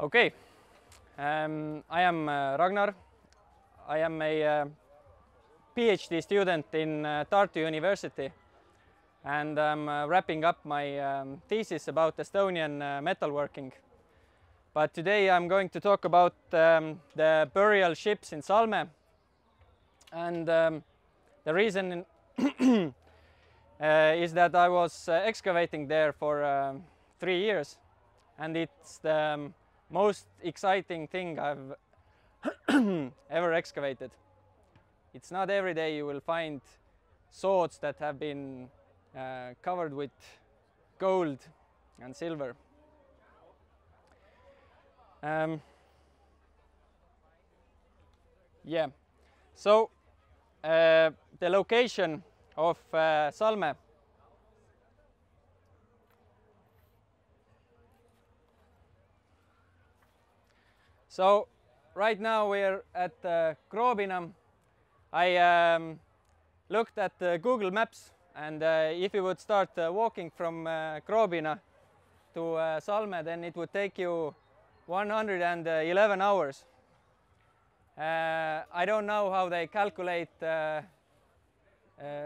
Okay, I am Ragnar. I am a PhD student in Tartu University, and I'm wrapping up my thesis about Estonian metalworking. But today I'm going to talk about the burial ships in Salme, and the reason is that I was excavating there for 3 years, and it's the most exciting thing I've ever excavated. It's not every day you will find swords that have been covered with gold and silver. Yeah, so the location of Salme. So right now we're at Grobiņā. I looked at Google Maps, and if you would start walking from Grobiņā to Salme, then it would take you 111 hours. I don't know how they calculate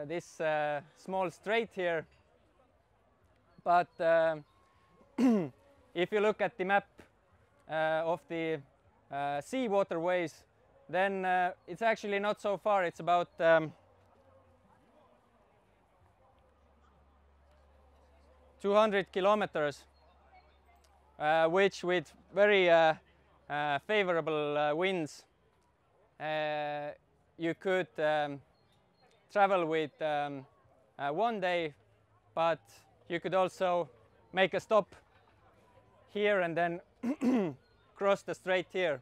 this small strait here, but if you look at the map of the sea waterways, then it's actually not so far. It's about 200 kilometers, which with very favorable winds, you could travel with 1 day, but you could also make a stop here and then cross the strait here.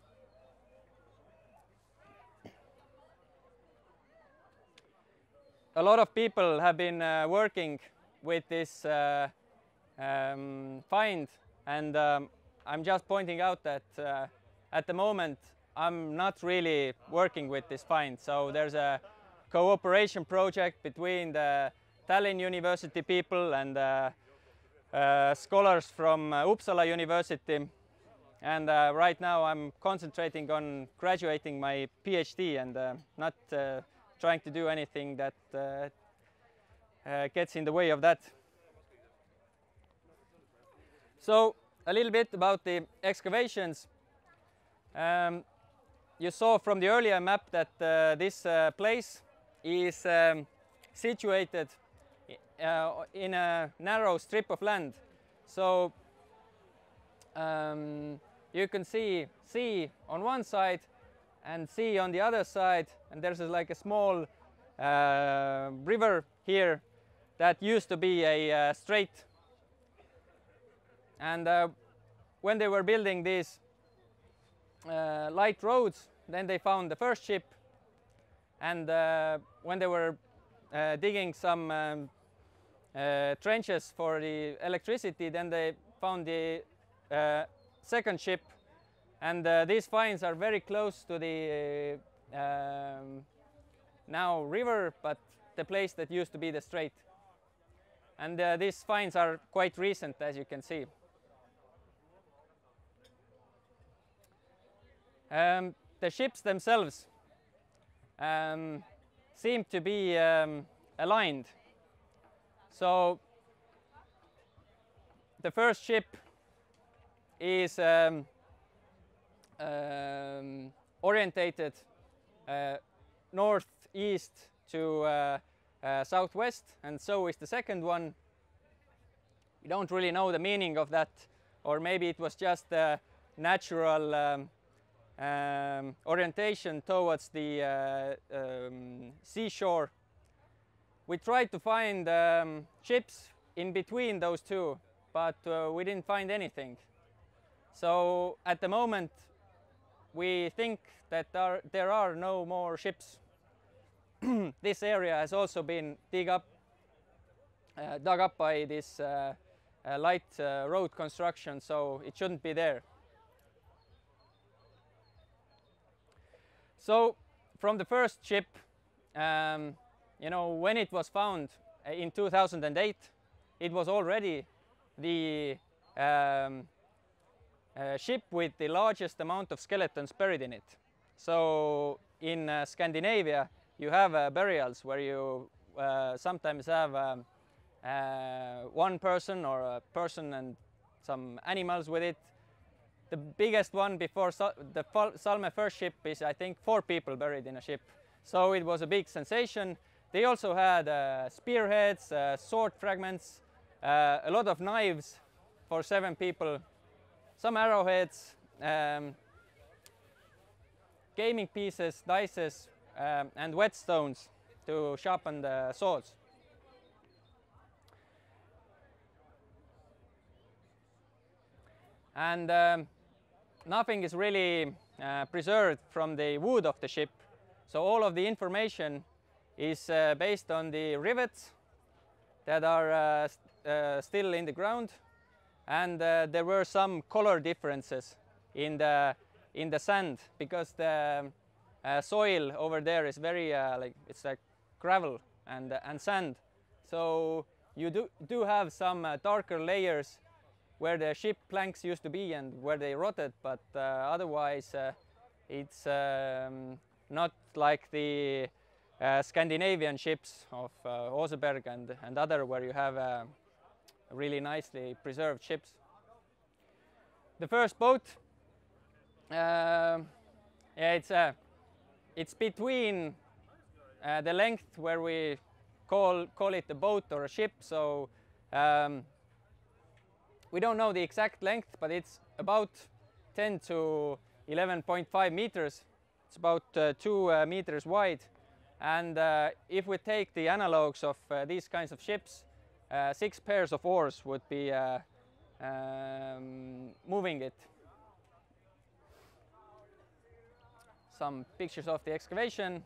A lot of people have been working with this find, and I'm just pointing out that at the moment I'm not really working with this find. So there's a cooperation project between the Tallinn University people and scholars from Uppsala University, and right now I'm concentrating on graduating my PhD and not trying to do anything that gets in the way of that. So a little bit about the excavations. You saw from the earlier map that this place is situated in a narrow strip of land. So you can see sea on one side and sea on the other side, and there's like a small river here that used to be a strait. And when they were building these light roads, then they found the first ship, and when they were digging some trenches for the electricity, then they found the second ship, and these finds are very close to the now river, but the place that used to be the strait. And these finds are quite recent, as you can see. The ships themselves seem to be aligned. So the first ship is orientated northeast to southwest, and so is the second one. We don't really know the meaning of that, or maybe it was just a natural orientation towards the seashore. We tried to find ships in between those two, but we didn't find anything. So at the moment we think that there are no more ships. This area has also been dug up by this light road construction, so it shouldn't be there. So from the first ship, you know, when it was found in 2008, it was already the ship with the largest amount of skeletons buried in it. So in Scandinavia, you have burials where you sometimes have one person or a person and some animals with it. The biggest one before the Salme first ship is, I think, 4 people buried in a ship. So it was a big sensation. They also had spearheads, sword fragments, a lot of knives for 7 people, some arrowheads, gaming pieces, dices, and whetstones to sharpen the swords. And nothing is really preserved from the wood of the ship. So all of the information is based on the rivets that are still in the ground, and there were some color differences in the sand because the soil over there is very it's like gravel and sand. So you do have some darker layers where the ship planks used to be and where they rotted, but otherwise it's not like the Scandinavian ships of Oseberg and other where you have really nicely preserved ships. The first boat, it's between the length where we call it a boat or a ship. So we don't know the exact length, but it's about 10 to 11.5 meters. It's about 2 meters wide. And if we take the analogues of these kinds of ships, 6 pairs of oars would be moving it. Some pictures of the excavation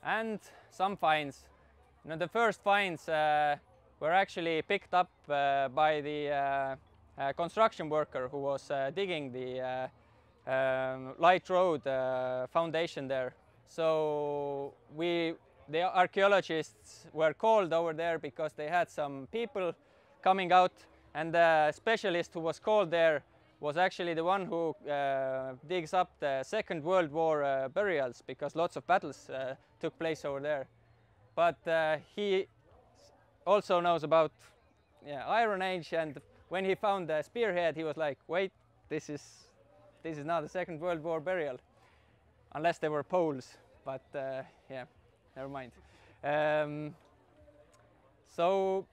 and some finds. You know, the first finds were actually picked up by the construction worker who was digging the light road foundation there. So the archaeologists were called over there because they had some people coming out, and the specialist who was called there was actually the one who digs up the Second World War burials, because lots of battles took place over there. But he also knows about Iron Age, and when he found the spearhead, he was like, wait, this is not a Second World War burial, unless they were Poles, but yeah, never mind. So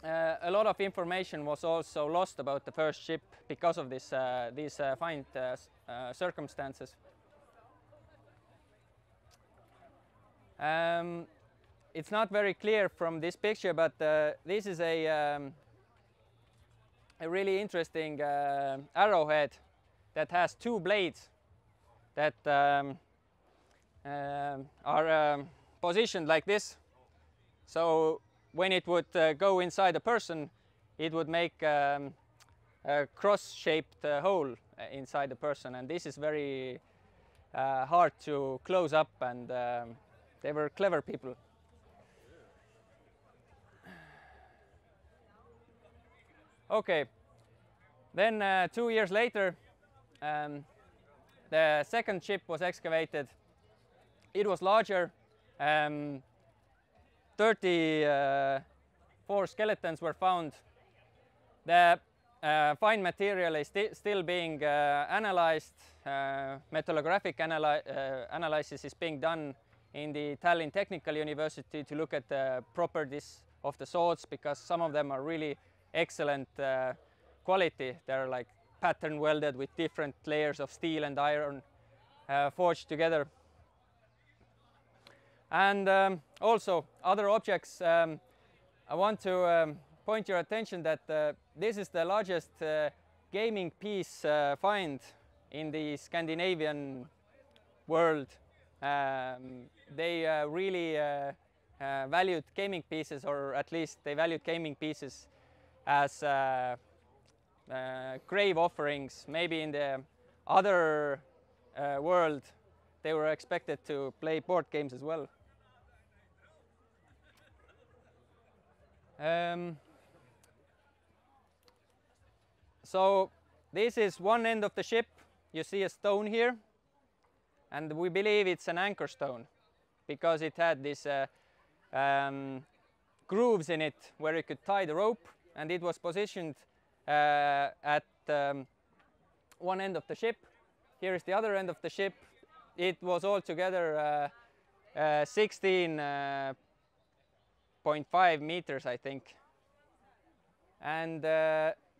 a lot of information was also lost about the first ship because of this, these find circumstances. It's not very clear from this picture, but this is a really interesting arrowhead that has 2 blades that are positioned like this. So when it would go inside a person, it would make a cross-shaped hole inside the person, and this is very hard to close up, and they were clever people. Okay, then 2 years later, the second ship was excavated. It was larger. 34 skeletons were found. The fine material is still being analyzed. Metallographic analysis is being done in the Tallinn Technical University to look at the properties of the swords, because some of them are really excellent quality. They're like pattern welded with different layers of steel and iron forged together. And also other objects. I want to point your attention that this is the largest gaming piece find in the Scandinavian world. They really valued gaming pieces, or at least they valued gaming pieces as grave offerings. Maybe in the other world they were expected to play board games as well. So this is one end of the ship. You see a stone here, and we believe it's an anchor stone because it had these grooves in it where you could tie the rope, and it was positioned at one end of the ship. Here is the other end of the ship. It was altogether 16.5 meters, I think. And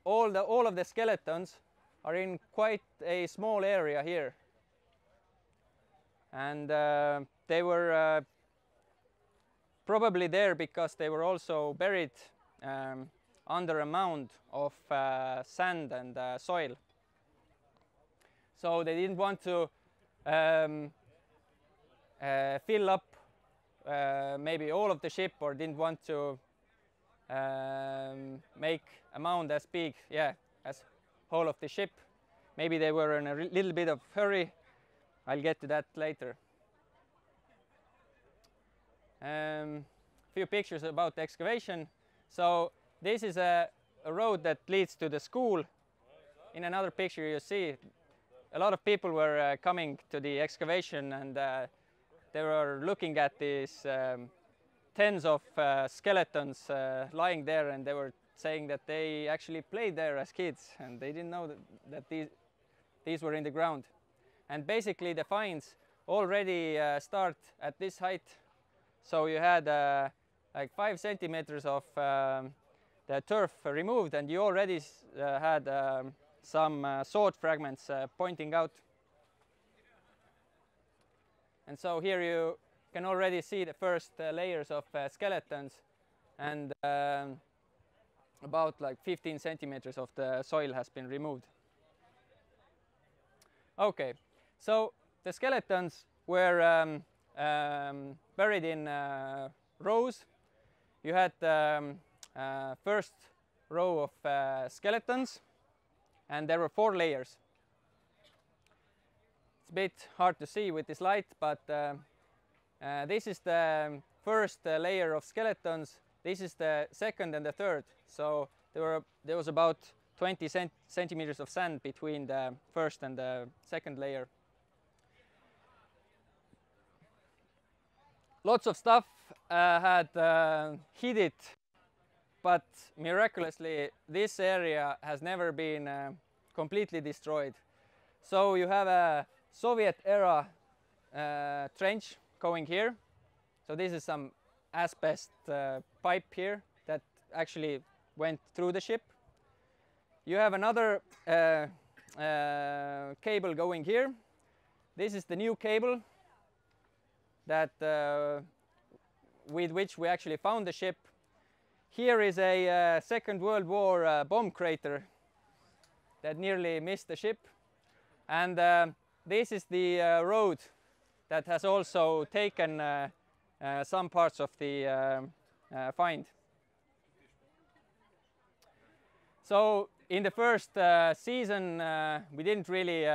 all of the skeletons are in quite a small area here. And they were probably there because they were also buried under a mound of sand and soil. So they didn't want to fill up maybe all of the ship, or didn't want to make a mound as big, as whole of the ship. Maybe they were in a little bit of hurry. I'll get to that later. Few pictures about the excavation. So this is a road that leads to the school. In another picture you see a lot of people were coming to the excavation, and they were looking at these tens of skeletons lying there, and they were saying that they actually played there as kids, and they didn't know that these were in the ground. And basically the finds already start at this height. So you had like 5 centimeters of the turf removed, and you already had some sword fragments pointing out. And so here you can already see the first layers of skeletons, and about like 15 centimeters of the soil has been removed. Okay, so the skeletons were buried in rows. You had first row of skeletons, and there were 4 layers. It's a bit hard to see with this light, but this is the first layer of skeletons. This is the second and the third. So there was about 20 centimeters of sand between the first and the second layer. Lots of stuff had hid it, but miraculously this area has never been completely destroyed. So you have a Soviet era trench going here. So this is some asbestos pipe here that actually went through the ship. You have another cable going here. This is the new cable that with which we actually found the ship. Here is a Second World War bomb crater that nearly missed the ship, and this is the road that has also taken some parts of the find. So in the first season we didn't really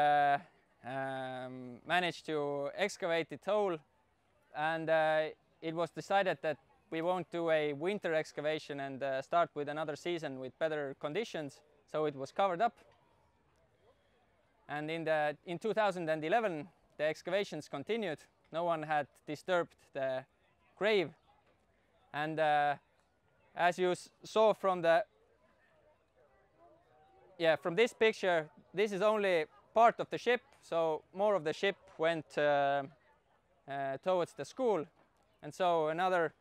manage to excavate it whole, and it was decided that we won't do a winter excavation and start with another season with better conditions, so it was covered up. And in 2011 the excavations continued. No one had disturbed the grave, and as you saw from from this picture, this is only part of the ship, so more of the ship went towards the school, and so another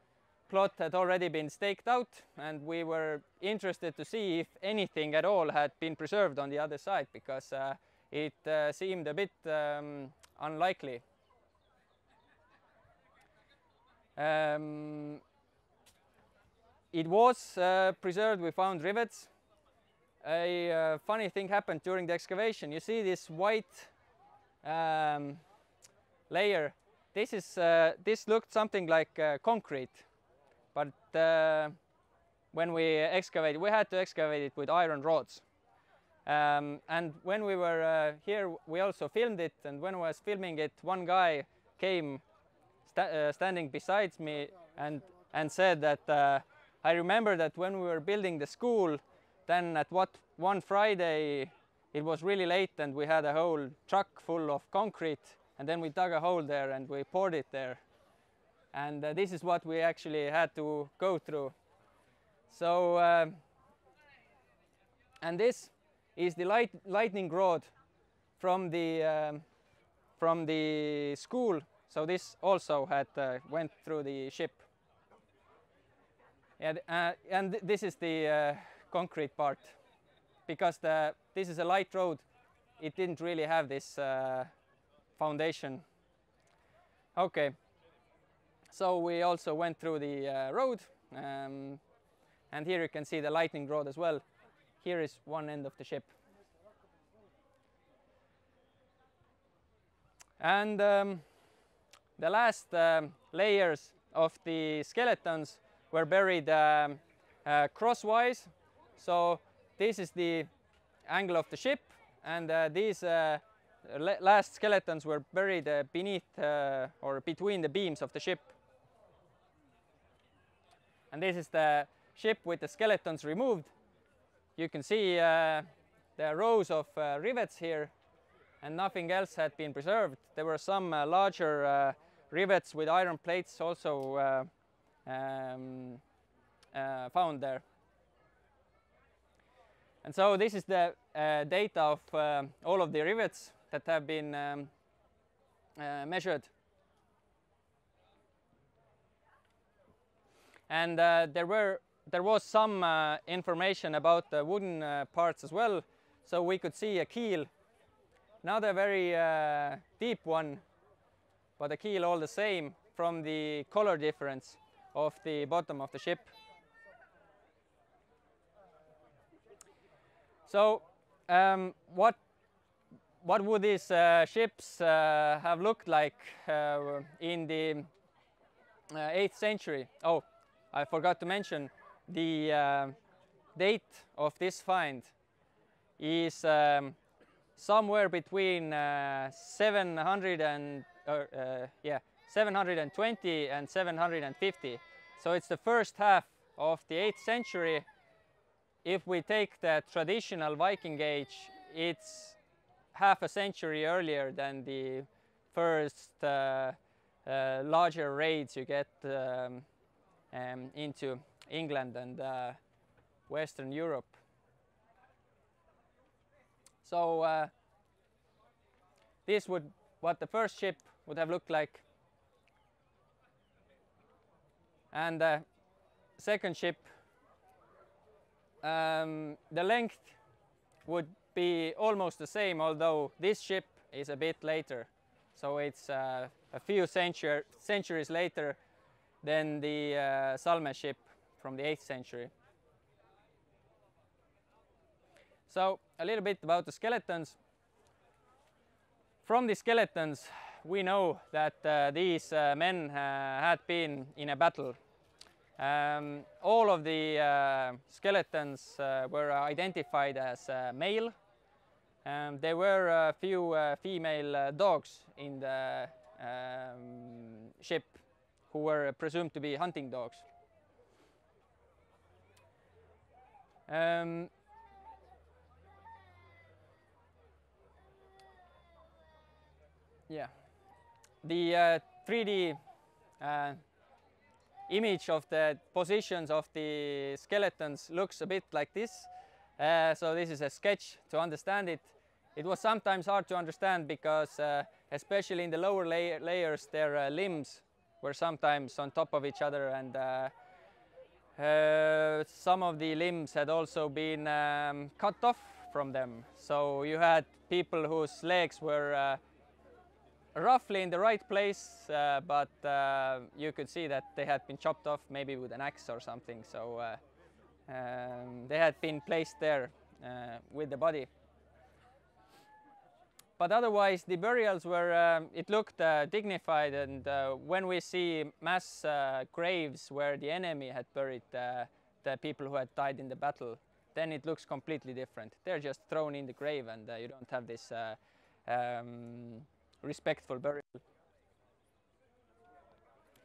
plot had already been staked out, and we were interested to see if anything at all had been preserved on the other side, because it seemed a bit unlikely. It was preserved. We found rivets. A funny thing happened during the excavation. You see this white layer. This looked something like concrete, but when we excavated, we had to excavate it with iron rods. And when we were here, we also filmed it, and when I was filming it, one guy came standing beside me and said that I remember that when we were building the school, then at one Friday it was really late and we had a whole truck full of concrete, and then we dug a hole there and we poured it there. And this is what we actually had to go through. So, and this is the lightning rod from the school. So this also had went through the ship. And this is the concrete part, because this is a light road. It didn't really have this foundation. Okay. So we also went through the road, and here you can see the lightning rod as well. Here is one end of the ship. And the last layers of the skeletons were buried crosswise. So this is the angle of the ship, and these last skeletons were buried beneath or between the beams of the ship. And this is the ship with the skeletons removed. You can see the rows of rivets here, and nothing else had been preserved. There were some larger rivets with iron plates also found there. And so this is the data of all of the rivets that have been measured. And there was some information about the wooden parts as well, so we could see a keel. Not a very deep one, but a keel all the same from the color difference of the bottom of the ship. So what would these ships have looked like in the 8th century? Oh, I forgot to mention the date of this find is somewhere between 720 and 750. So it's the first half of the 8th century. If we take the traditional Viking Age, it's half a century earlier than the first larger raids you get into England and Western Europe. So this would what the first ship would have looked like, and the second ship, the length would be almost the same, although this ship is a bit later. So it's a few centuries later than the Salme ship from the 8th century. So a little bit about the skeletons. From the skeletons, we know that these men had been in a battle. All of the skeletons were identified as male. There were a few female dogs in the ship who were presumed to be hunting dogs. Yeah, the 3D image of the positions of the skeletons looks a bit like this. So this is a sketch to understand it. It was sometimes hard to understand because especially in the lower layers their limbs were sometimes on top of each other, and some of the limbs had also been cut off from them. So you had people whose legs were roughly in the right place, but you could see that they had been chopped off maybe with an axe or something. So they had been placed there with the body. But otherwise the burials were, it looked dignified, and when we see mass graves where the enemy had buried the people who had died in the battle, then it looks completely different. They're just thrown in the grave, and you don't have this respectful burial.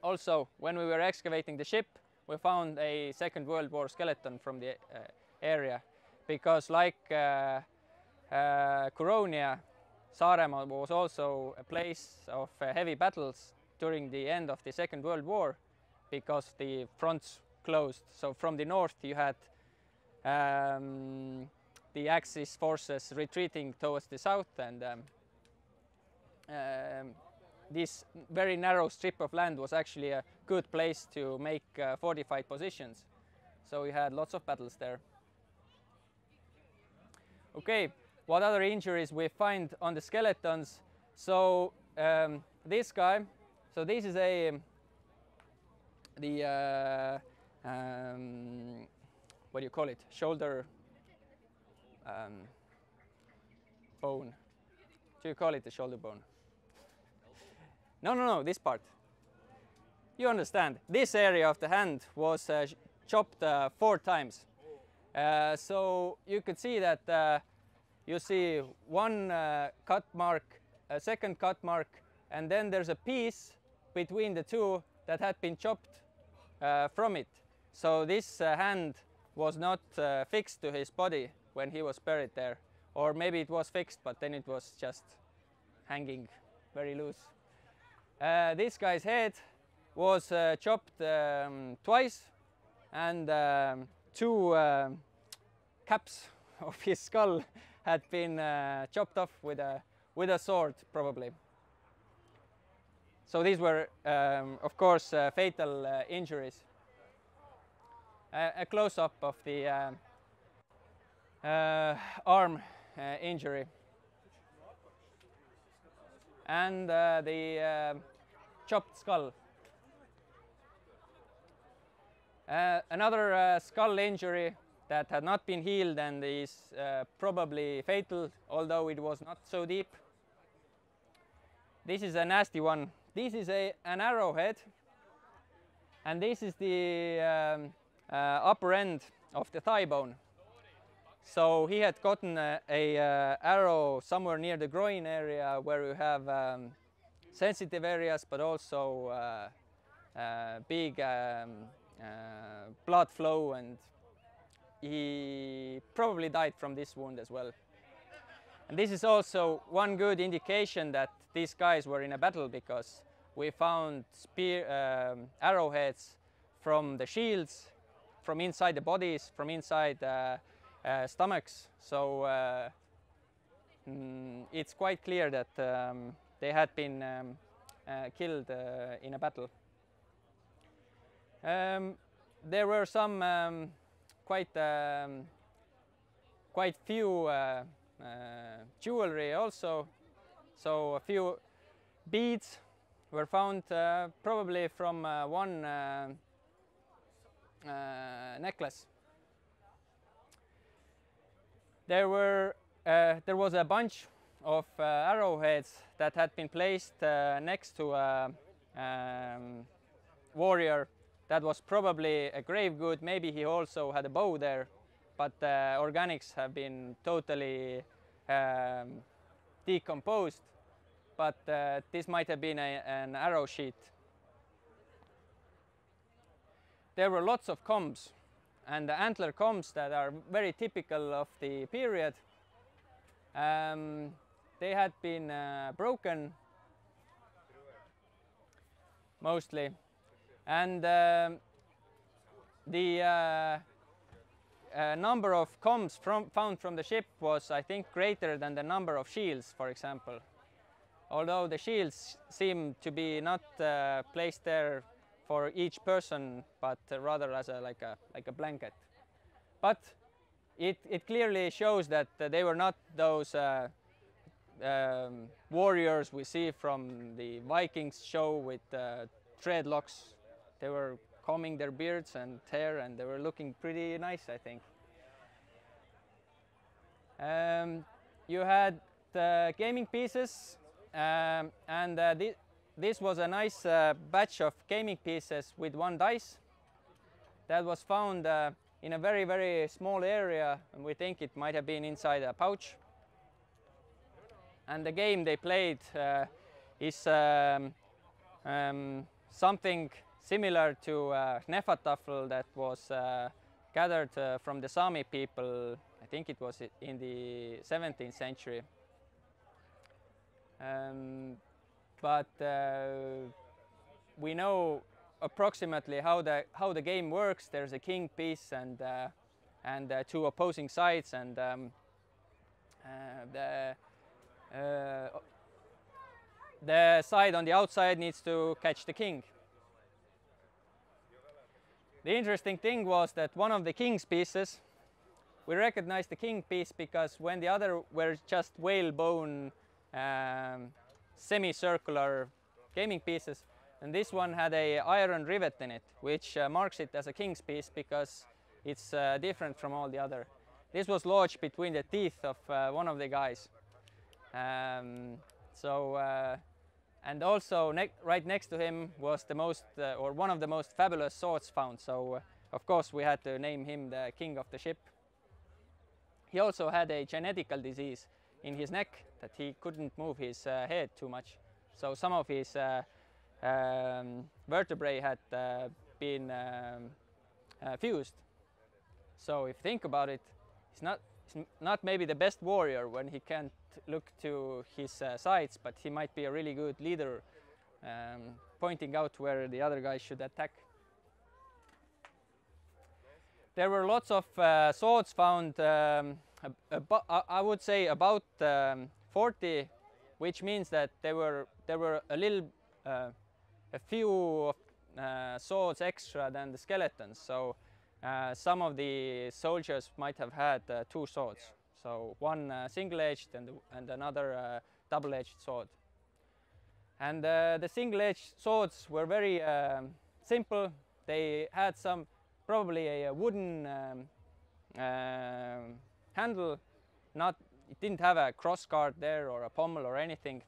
Also, when we were excavating the ship, we found a Second World War skeleton from the area. because like Grobiņā, Sarēmas was also a place of heavy battles during the end of the Second World War, because the fronts closed. So from the north you had the Axis forces retreating towards the south, and this very narrow strip of land was actually a good place to make fortified positions. So we had lots of battles there. Okay, what other injuries we find on the skeletons? So this guy, so this is what do you call it? Shoulder bone. Do you call it the shoulder bone? No, this part. You understand. This area of the hand was chopped 4 times. So you could see that you see one cut mark, a second cut mark, and then there's a piece between the two that had been chopped from it. So this hand was not fixed to his body when he was buried there. Or maybe it was fixed, but then it was just hanging very loose. This guy's head was chopped twice, and 2 caps of his skull had been chopped off with a sword, probably. So these were, of course, fatal injuries. A close-up of the arm injury, and the chopped skull. Another skull injury that had not been healed and is probably fatal, although it was not so deep. This is a nasty one. This is an arrowhead, and this is the upper end of the thigh bone. So he had gotten a arrow somewhere near the groin area, where you have sensitive areas, but also big blood flow, and he probably died from this wound as well. And this is also one good indication that these guys were in a battle, because we found arrowheads from the shields, from inside the bodies, from inside stomachs. So it's quite clear that they had been killed in a battle. There were some quite few jewelry also. So a few beads were found, probably from one necklace. There was a bunch of arrowheads that had been placed next to a warrior that was probably a grave good. Maybe he also had a bow there, but the organics have been totally decomposed. But this might have been an arrow sheath. There were lots of combs, and the antler combs that are very typical of the period. They had been broken mostly, and the number of combs found from the ship was, I think, greater than the number of shields, for example. Although the shields seem to be not placed there for each person, but rather as like a blanket. But it clearly shows that they were not those warriors we see from the Vikings show with dreadlocks. They were combing their beards and hair, and they were looking pretty nice, I think. You had gaming pieces, and this was a nice batch of gaming pieces with 1 dice that was found in a very, very small area, and we think it might have been inside a pouch. And the game they played is something similar to Nefatafel that was gathered from the Sami people I think it was in the 17th century. But we know approximately how the game works. There's a king piece and two opposing sides, and the side on the outside needs to catch the king. The interesting thing was that one of the king's pieces, we recognized the king piece because when the other were just whalebone semicircular gaming pieces, and this one had a iron rivet in it, which marks it as a king's piece because it's different from all the other. This was lodged between the teeth of one of the guys. And also right next to him was the most, or one of the most fabulous swords found. So of course we had to name him the king of the ship. He also had a genetical disease in his neck that he couldn't move his head too much. So some of his vertebrae had been fused. So if you think about it, he's not maybe the best warrior when he can't look to his sides, but he might be a really good leader, pointing out where the other guys should attack. There were lots of swords found, I would say about 40, which means that there were a few swords extra than the skeletons. So some of the soldiers might have had two swords. So one single-edged and another double-edged sword. And the single-edged swords were very simple. They had probably a wooden handle. It didn't have a cross guard there or a pommel or anything.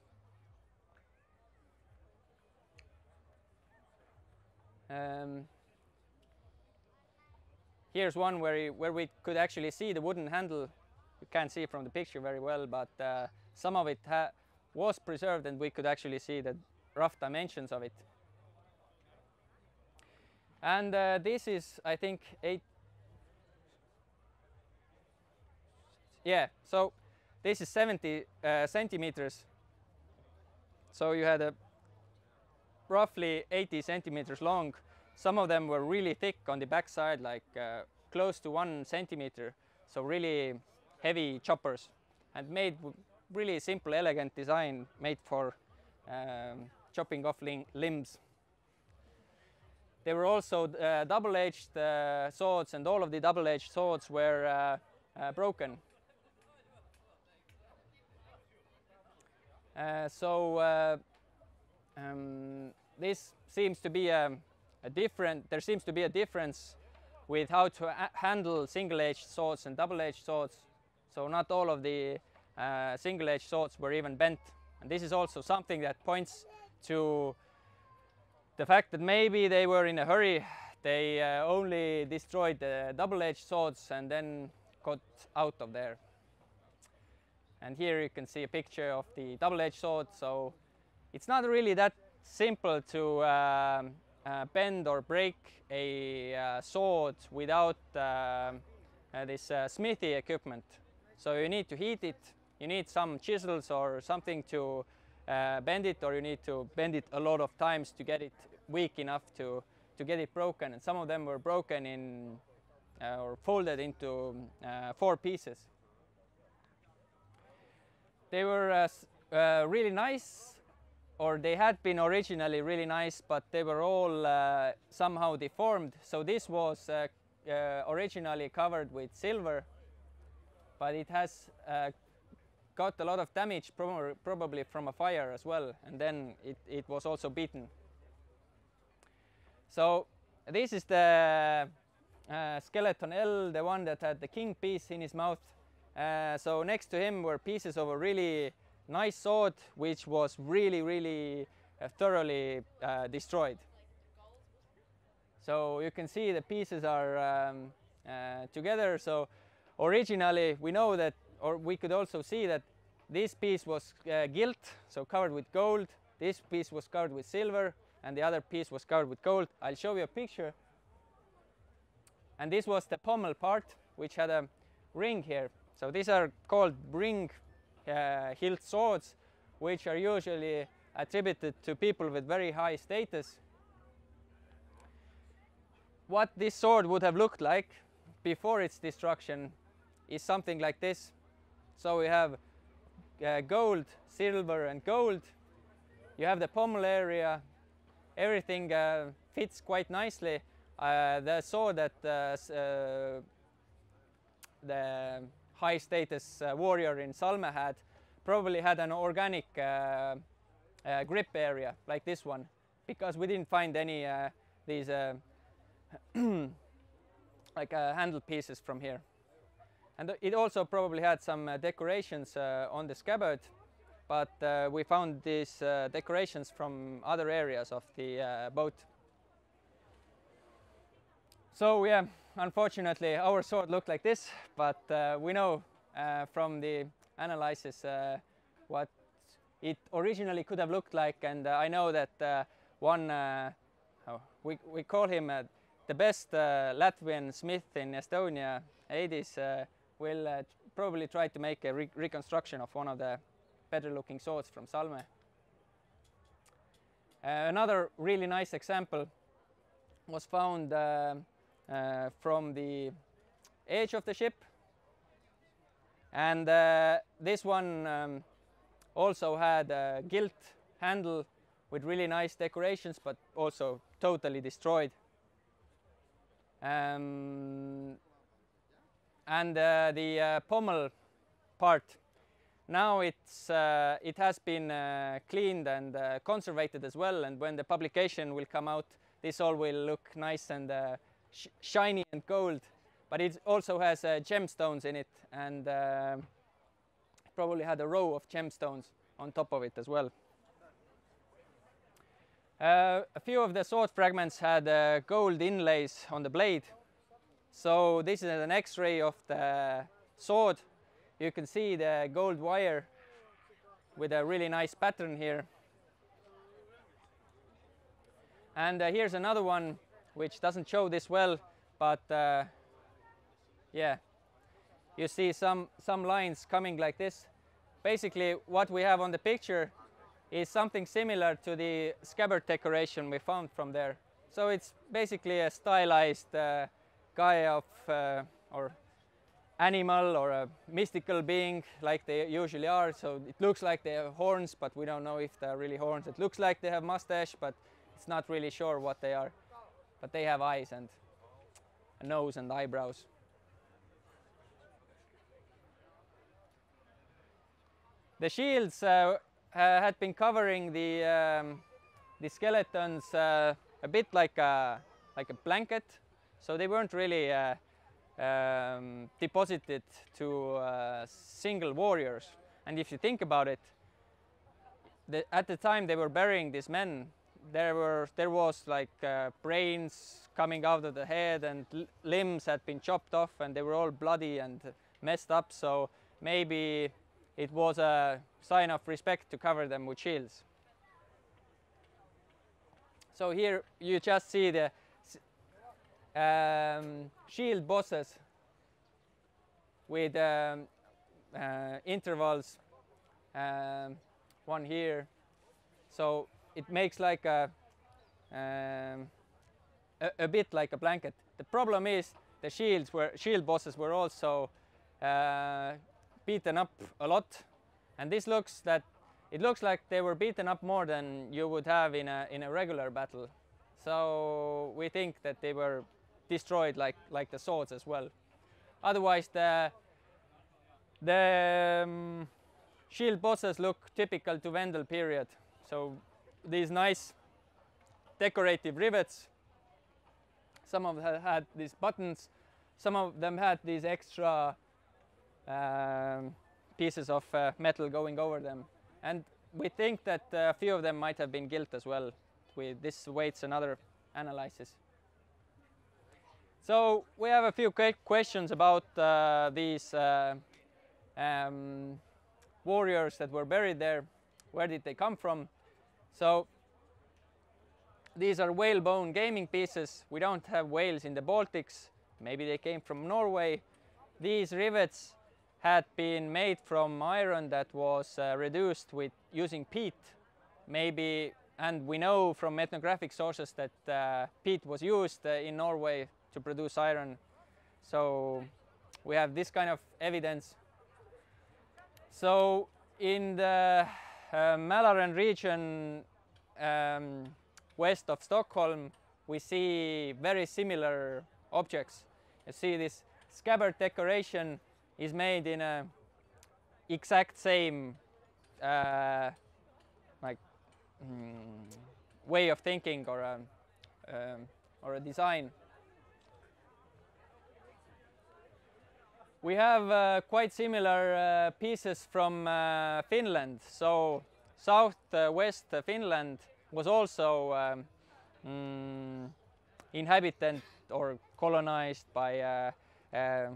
Here's one where we could actually see the wooden handle. You can't see it from the picture very well, but some of it was preserved and we could actually see the rough dimensions of it. And this is, I think, so this is 70 centimeters. So you had a roughly 80 centimeters long. Some of them were really thick on the back side, like close to 1 centimeter. So really heavy choppers, and made really simple, elegant design, made for chopping off limbs. There were also double-edged swords, and all of the double-edged swords were broken. This seems to be there seems to be a difference with how to handle single-edged swords and double-edged swords. So not all of the single-edged swords were even bent. And this is also something that points to the fact that maybe they were in a hurry. They only destroyed the double-edged swords and then got out of there. And here you can see a picture of the double-edged sword. So it's not really that simple to bend or break a sword without this smithy equipment. So you need to heat it, you need some chisels or something to bend it, or you need to bend it a lot of times to get it weak enough to get it broken. And some of them were broken in or folded into 4 pieces. They were really nice, or they had been originally really nice, but they were all somehow deformed. So this was originally covered with silver, but it has got a lot of damage, probably from a fire as well, and then it was also beaten. So this is the skeleton L, the one that had the king piece in his mouth. So next to him were pieces of a really nice sword, which was really thoroughly destroyed. So you can see the pieces are together. So originally we know that, or we could also see that this piece was gilt, so covered with gold. This piece was covered with silver, and the other piece was covered with gold. I'll show you a picture. And this was the pommel part, which had a ring here. So these are called ring hilt swords, which are usually attributed to people with very high status. What this sword would have looked like before its destruction is something like this. So we have gold, silver and gold. You have the pommel area. Everything fits quite nicely. The sword that the high status warrior in Salme had probably had an organic grip area like this one, because we didn't find any these like handle pieces from here. And it also probably had some decorations on the scabbard, but we found these decorations from other areas of the boat. So yeah, unfortunately our sword looked like this, but we know from the analysis what it originally could have looked like, and I know that one, we call him the best Latvian smith in Estonia, Eidis, will probably try to make a reconstruction of one of the better looking swords from Salme. Another really nice example was found from the edge of the ship, and this one also had a gilt handle with really nice decorations, but also totally destroyed. And the pommel part, now it has been cleaned and conservated as well, and when the publication will come out, this all will look nice and shiny and gold, but it also has gemstones in it, and probably had a row of gemstones on top of it as well. A few of the sword fragments had gold inlays on the blade. So this is an X-ray of the sword. You can see the gold wire with a really nice pattern here. And here's another one which doesn't show this well, but yeah, you see some lines coming like this. Basically what we have on the picture is something similar to the scabbard decoration we found from there. So it's basically a stylized guy of or animal or a mystical being like they usually are. So it looks like they have horns, but we don't know if they're really horns. It looks like they have mustache, but it's not really sure what they are. But they have eyes and a nose and eyebrows. The shields had been covering the skeletons a bit like a blanket, so they weren't really deposited to single warriors. And if you think about it, at the time they were burying these men, there was like brains coming out of the head, and limbs had been chopped off, and they were all bloody and messed up. So maybe it was a sign of respect to cover them with shields. So here you just see the shield bosses with intervals, one here. So it makes like a bit like a blanket. The problem is the shield bosses were also beaten up a lot, and it looks like they were beaten up more than you would have in a regular battle. So we think that they were destroyed like the swords as well. Otherwise the shield bosses look typical to Vendel period. So these nice decorative rivets, some of them had these buttons, some of them had these extra pieces of metal going over them, and we think that a few of them might have been gilt as well. This waits another analysis. So we have a few questions about these warriors that were buried there. Where did they come from? So these are whalebone gaming pieces. We don't have whales in the Baltics. Maybe they came from Norway. these rivets had been made from iron that was reduced with using peat, maybe, and we know from ethnographic sources that peat was used in Norway to produce iron. So we have this kind of evidence. So in the Mälaren region west of Stockholm, we see very similar objects. You see this scabbard decoration is made in a exact same way of thinking or a design. We have quite similar pieces from Finland. So southwest Finland was also inhabited or colonized by a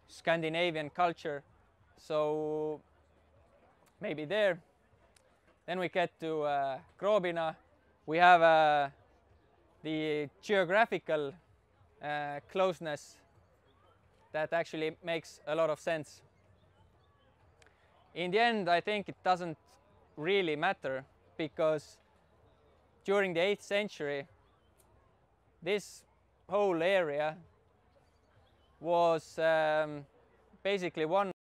Scandinavian culture. So maybe there. Then we get to Grobiņā. We have the geographical closeness that actually makes a lot of sense. In the end, I think it doesn't really matter, because during the 8th century, this whole area was basically one